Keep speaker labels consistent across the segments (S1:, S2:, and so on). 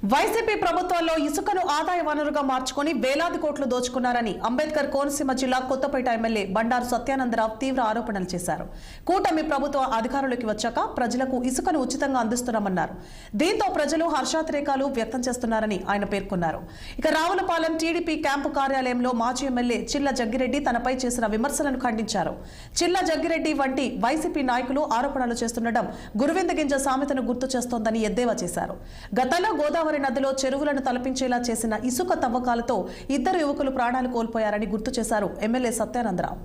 S1: YCP ప్రభుత్వంలో ఇసుకను ఆదాయ వనరుగా మార్చుకుని వేలాది కోట్లు దోచుకున్నారని అంబేద్కర్ కోనసీమ జిల్లా కొత్తపేట ఎమ్మెల్యే బండారు సత్యానందరావు తీవ్ర ఆరోపణలు చేశారు. కూటమి ప్రభుత్వం అధికారంలోకి వచ్చాక ప్రజలకు ఇసుకను ఉచితంగా అందిస్తున్నామన్నారు. దీంతో ప్రజలు హర్షాతిరేకాలు వ్యక్తం చేస్తున్నారని ఆయన పేర్కొన్నారు. ఇక రావులపాలెం టీడీపీ క్యాంపు కార్యాలయంలో మాజీ ఎమ్మెల్యే చిల్ల జగ్గిరెడ్డి తనపై చేసిన విమర్శలను ఖండించారు. చిల్ల జగ్గిరెడ్డి వంటి వైసీపీ నాయకులు ఆరోపణలు చేస్తుండటం గురువింద గింజ సామెతను గుర్తు చేస్తోందని ఎద్దేవా చేశారు. గతంలో గోదావరి నదిలో చెరువులను తలపించేలా చేసిన ఇసుక తవ్వకాలతో ఇద్దరు యువకులు ప్రాణాలు కోల్పోయారని గుర్తు చేశారు ఎమ్మెల్యే సత్యానందరావు.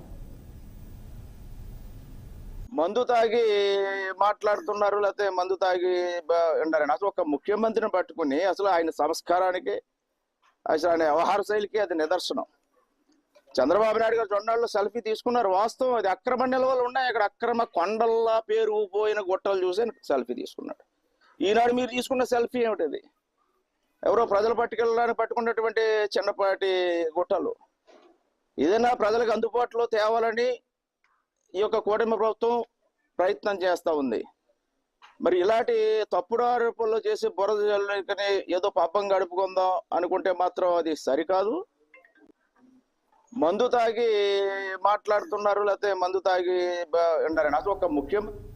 S2: మందు తాగి మాట్లాడుతున్నారు, లేకపోతే మందు తాగి ఉండారని అసలు ఒక ముఖ్యమంత్రిని పట్టుకుని అసలు ఆయన సంస్కారానికి అసలు ఆయన వ్యవహార శైలికి అది నిదర్శనం. చంద్రబాబు నాయుడు గారు జొన్నాళ్ళు సెల్ఫీ తీసుకున్నారు, వాస్తవం. అది అక్రమ నిల్వలు ఉన్నాయి, అక్కడ అక్రమ కొండల్లా పేరు పోయిన గుట్టలు చూసి సెల్ఫీ తీసుకున్నాడు. ఈనాడు మీరు తీసుకున్న సెల్ఫీ ఏమిటది? ఎవరో ప్రజలు పట్టుకెళ్ళడానికి పట్టుకున్నటువంటి చిన్నపాటి గుట్టలు. ఏదైనా ప్రజలకు అందుబాటులో తేవాలని ఈ యొక్క కూటమి ప్రభుత్వం ప్రయత్నం చేస్తూ ఉంది. మరి ఇలాంటి తప్పుడు ఆరోపణలు చేసి బురద జల్లుకొని ఏదో పబ్బం గడుపుకుందాం అనుకుంటే మాత్రం అది సరికాదు. మందు తాగి మాట్లాడుతున్నారు, లేకపోతే మందు తాగి ఉండారని అసలు ఒక ముఖ్యమంత్రి